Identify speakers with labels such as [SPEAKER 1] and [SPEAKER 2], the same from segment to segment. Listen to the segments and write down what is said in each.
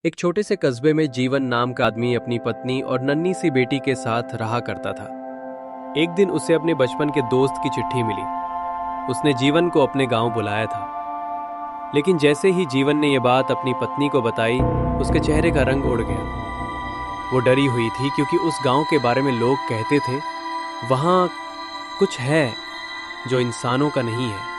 [SPEAKER 1] एक छोटे से कस्बे में जीवन नाम का आदमी अपनी पत्नी और नन्ही सी बेटी के साथ रहा करता था। एक दिन उसे अपने बचपन के दोस्त की चिट्ठी मिली। उसने जीवन को अपने गांव बुलाया था, लेकिन जैसे ही जीवन ने यह बात अपनी पत्नी को बताई, उसके चेहरे का रंग उड़ गया। वो डरी हुई थी क्योंकि उस गांव के बारे में लोग कहते थे वहां कुछ है जो इंसानों का नहीं है।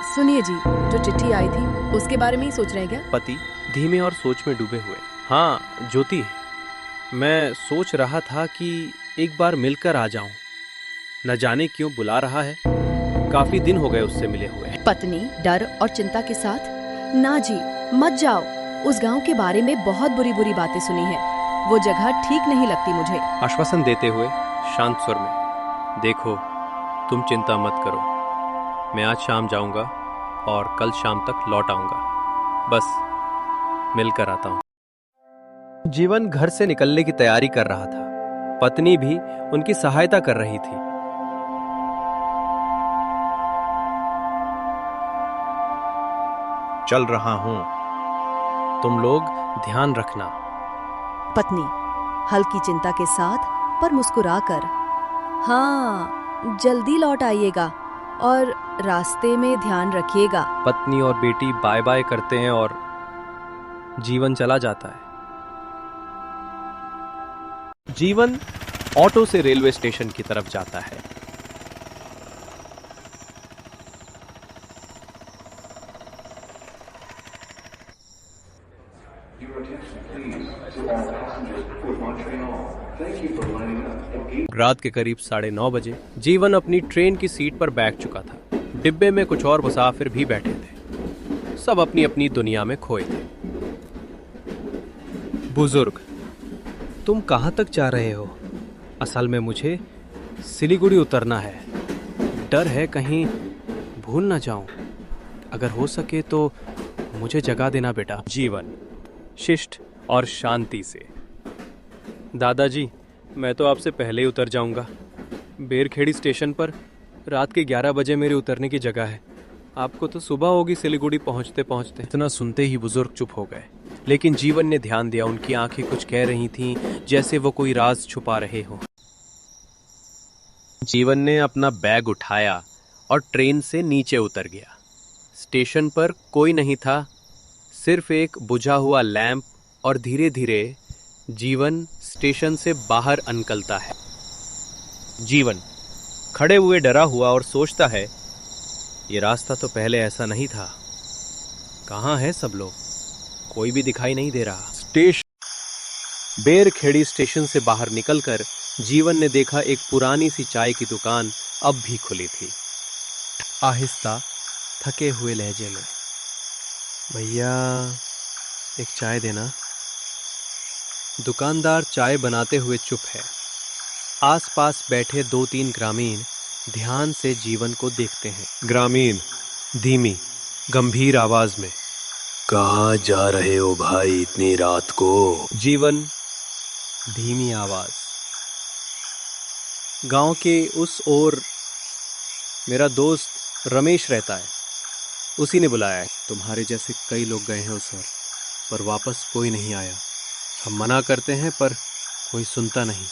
[SPEAKER 2] सुनिए जी, जो चिट्ठी आई थी उसके बारे में ही सोच रहे हैं क्या?
[SPEAKER 1] पति धीमे और सोच में डूबे हुए। हाँ ज्योति, मैं सोच रहा था कि एक बार मिलकर आ जाऊं। न जाने क्यों बुला रहा है, काफी दिन हो गए उससे मिले हुए।
[SPEAKER 2] पत्नी डर और चिंता के साथ, ना जी मत जाओ। उस गांव के बारे में बहुत बुरी बुरी बातें सुनी है। वो जगह ठीक नहीं लगती मुझे।
[SPEAKER 1] आश्वासन देते हुए शांत स्वर में, देखो तुम चिंता मत करो, मैं आज शाम जाऊंगा और कल शाम तक लौट आऊंगा, बस मिलकर आता हूं। जीवन घर से निकलने की तैयारी कर रहा था। पत्नी भी उनकी सहायता कर रही थी। चल रहा हूं, तुम लोग ध्यान रखना।
[SPEAKER 2] पत्नी हल्की चिंता के साथ पर मुस्कुराकर, हाँ जल्दी लौट आइएगा और रास्ते में ध्यान रखिएगा।
[SPEAKER 1] पत्नी और बेटी बाय बाय करते हैं और जीवन चला जाता है। जीवन ऑटो से रेलवे स्टेशन की तरफ जाता है। रात के करीब 9:30 बजे जीवन अपनी ट्रेन की सीट पर बैठ चुका था। डिब्बे में कुछ और मुसाफिर भी बैठे थे। सब अपनी अपनी दुनिया में खोए थे। बुजुर्ग, तुम कहां तक जा रहे हो? असल में मुझे सिलीगुड़ी उतरना है। डर है कहीं भूल ना जाऊं। अगर हो सके तो मुझे जगह देना बेटा। जीवन शिष्ट और शांति से, दादाजी मैं तो आपसे पहले ही उतर जाऊंगा। बेरखेड़ी स्टेशन पर रात के 11 बजे मेरे उतरने की जगह है। आपको तो सुबह होगी सिलीगुड़ी पहुंचते पहुंचते। इतना सुनते ही बुजुर्ग चुप हो गए, लेकिन जीवन ने ध्यान दिया। उनकी आंखें कुछ कह रही थीं, जैसे वो कोई राज छुपा रहे हो। जीवन ने अपना बैग उठाया और ट्रेन से नीचे उतर गया। स्टेशन पर कोई नहीं था, सिर्फ एक बुझा हुआ लैंप, और धीरे धीरे जीवन स्टेशन से बाहर निकलता है। जीवन खड़े हुए डरा हुआ और सोचता है, ये रास्ता तो पहले ऐसा नहीं था। कहाँ है सब लोग? कोई भी दिखाई नहीं दे रहा। बेरखेड़ी स्टेशन से बाहर निकलकर जीवन ने देखा एक पुरानी सी चाय की दुकान अब भी खुली थी। आहिस्ता थके हुए लहजे में, भैया एक चाय देना। दुकानदार चाय बनाते हुए चुप है। आसपास बैठे 2-3 ग्रामीण ध्यान से जीवन को देखते हैं। ग्रामीण धीमी गंभीर आवाज में,
[SPEAKER 3] कहाँ जा रहे हो भाई इतनी रात को?
[SPEAKER 1] जीवन धीमी आवाज, गांव के उस ओर मेरा दोस्त रमेश रहता है, उसी ने बुलाया है। तुम्हारे जैसे कई लोग गए हैं उस ओर, पर वापस कोई नहीं आया। हम मना करते हैं पर कोई सुनता नहीं।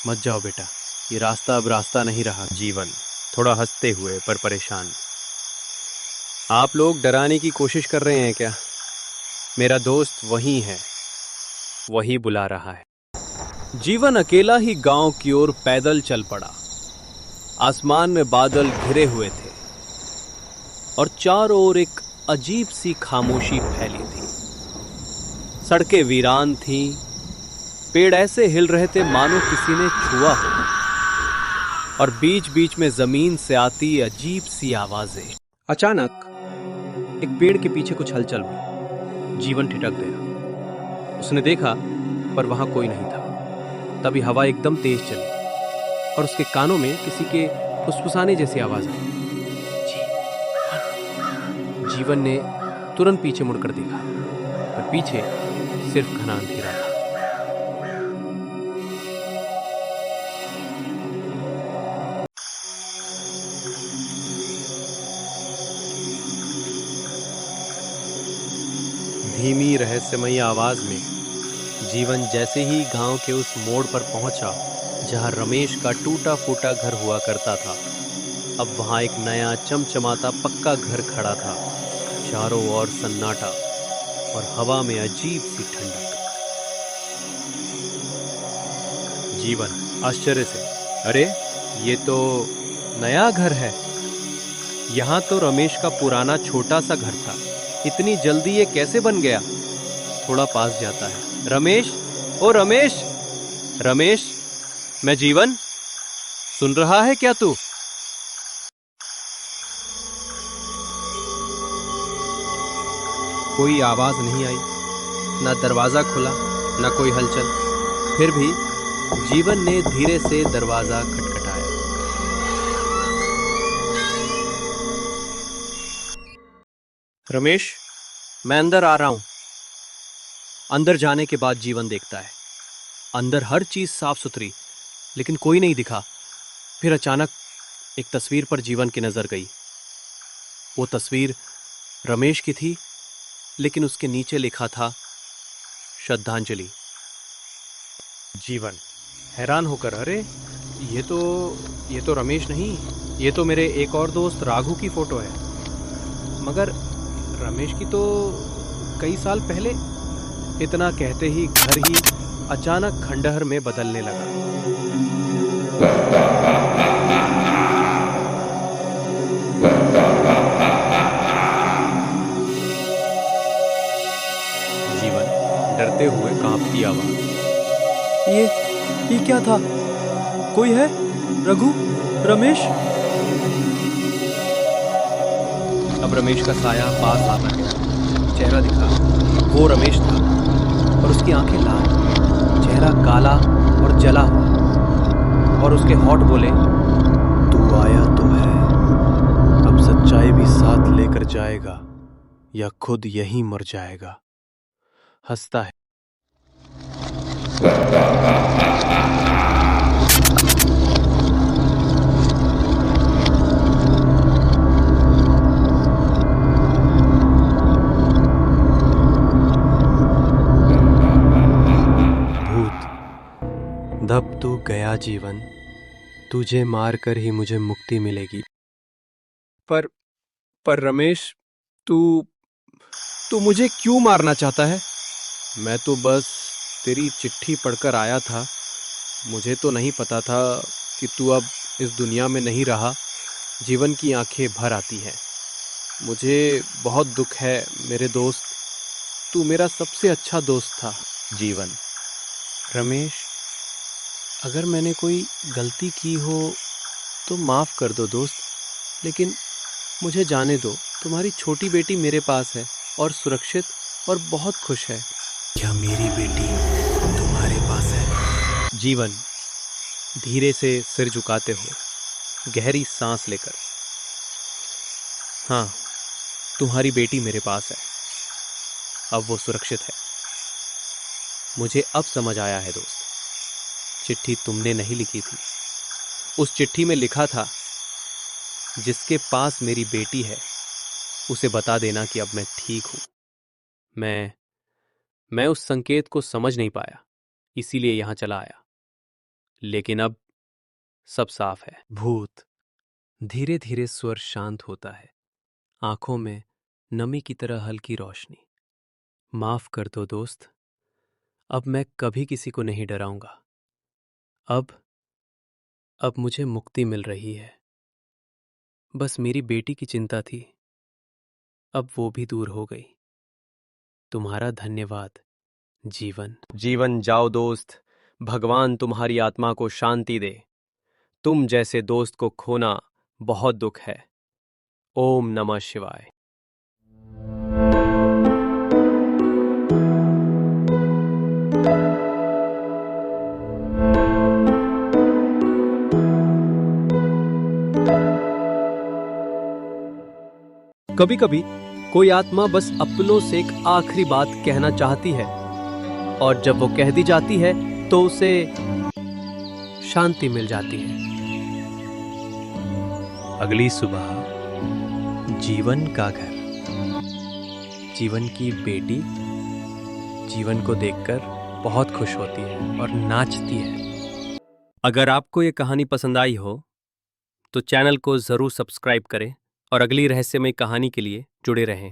[SPEAKER 1] मत जाओ बेटा, ये रास्ता अब रास्ता नहीं रहा। जीवन थोड़ा हंसते हुए पर परेशान, आप लोग डराने की कोशिश कर रहे हैं क्या? मेरा दोस्त वही है, वही बुला रहा है। जीवन अकेला ही गांव की ओर पैदल चल पड़ा। आसमान में बादल घिरे हुए थे और चारों ओर एक अजीब सी खामोशी फैली थी। सड़कें वीरान थीं, पेड़ ऐसे हिल रहे थे मानो किसी ने छुआ हो, और बीच बीच में जमीन से आती अजीब सी आवाजें। अचानक एक पेड़ के पीछे कुछ हलचल हुई। जीवन ठिठक गया। उसने देखा पर वहां कोई नहीं था। तभी हवा एकदम तेज चली और उसके कानों में किसी के फुसफुसाने जैसी आवाज आई। जीवन ने तुरंत पीछे मुड़कर देखा, पर पीछे सिर्फ घना अंधेरा था। धीमी रहस्य रहस्यमयी आवाज में जीवन जैसे ही गांव के उस मोड़ पर पहुंचा जहां रमेश का टूटा फूटा घर हुआ करता था, अब वहां एक नया चमचमाता पक्का घर खड़ा था। चारों ओर सन्नाटा और हवा में अजीब सी ठंडक। जीवन आश्चर्य से, अरे ये तो नया घर है। यहां तो रमेश का पुराना छोटा सा घर था, इतनी जल्दी ये कैसे बन गया? थोड़ा पास जाता है। रमेश, ओ रमेश, रमेश, मैं जीवन, सुन रहा है क्या तू? कोई आवाज नहीं आई, ना दरवाजा खुला, ना कोई हलचल। फिर भी जीवन ने धीरे से दरवाजा खटखटाया। रमेश, मैं अंदर आ रहा हूं। अंदर जाने के बाद जीवन देखता है, अंदर हर चीज साफ सुथरी, लेकिन कोई नहीं दिखा। फिर अचानक एक तस्वीर पर जीवन की नजर गई। वो तस्वीर रमेश की थी, लेकिन उसके नीचे लिखा था श्रद्धांजलि। जीवन हैरान होकर, अरे ये तो रमेश नहीं, ये तो मेरे एक और दोस्त राघु की फोटो है। मगर रमेश की तो कई साल पहले। इतना कहते ही घर ही अचानक खंडहर में बदलने लगा। जीवन डरते हुए कांपती आवाज, ये क्या था? कोई है? रघु, रमेश? अब रमेश का साया पास आता है, चेहरा दिखा। वो रमेश था और उसकी आंखें लाल, चेहरा काला और जला हुआ, और उसके होंठ बोले,
[SPEAKER 3] तू आया तो है, अब सच्चाई भी साथ लेकर जाएगा या खुद यहीं मर जाएगा।
[SPEAKER 1] हंसता है।
[SPEAKER 3] धब तू गया जीवन, तुझे मारकर ही मुझे मुक्ति मिलेगी।
[SPEAKER 1] पर रमेश, तू मुझे क्यों मारना चाहता है? मैं तो बस तेरी चिट्ठी पढ़कर आया था। मुझे तो नहीं पता था कि तू अब इस दुनिया में नहीं रहा। जीवन की आंखें भर आती हैं। मुझे बहुत दुख है मेरे दोस्त, तू मेरा सबसे अच्छा दोस्त था। जीवन, रमेश, अगर मैंने कोई गलती की हो तो माफ कर दो दोस्त, लेकिन मुझे जाने दो। तुम्हारी छोटी बेटी मेरे पास है और सुरक्षित और बहुत खुश है।
[SPEAKER 3] क्या मेरी बेटी तुम्हारे पास है?
[SPEAKER 1] जीवन धीरे से सिर झुकाते हुए, गहरी सांस लेकर, हाँ, तुम्हारी बेटी मेरे पास है। अब वो सुरक्षित है। मुझे अब समझ आया है दोस्त, चिट्ठी तुमने नहीं लिखी थी। उस चिट्ठी में लिखा था, जिसके पास मेरी बेटी है उसे बता देना कि अब मैं ठीक हूं। मैं उस संकेत को समझ नहीं पाया, इसीलिए यहां चला आया। लेकिन अब सब साफ है।
[SPEAKER 3] भूत धीरे धीरे स्वर शांत होता है, आंखों में नमी की तरह हल्की रोशनी। माफ कर दो दोस्त, अब मैं कभी किसी को नहीं डराऊंगा। अब मुझे मुक्ति मिल रही है। बस मेरी बेटी की चिंता थी, अब वो भी दूर हो गई। तुम्हारा धन्यवाद जीवन।
[SPEAKER 1] जीवन जाओ दोस्त, भगवान तुम्हारी आत्मा को शांति दे। तुम जैसे दोस्त को खोना बहुत दुख है। ओम नमः शिवाय। कभी कभी कोई आत्मा बस अपनों से एक आखिरी बात कहना चाहती है, और जब वो कह दी जाती है तो उसे शांति मिल जाती है।
[SPEAKER 3] अगली सुबह जीवन का घर, जीवन की बेटी जीवन को देखकर बहुत खुश होती है और नाचती है। अगर आपको ये कहानी पसंद आई हो तो चैनल को ज़रूर सब्सक्राइब करें और अगली रहस्यमय कहानी के लिए जुड़े रहें।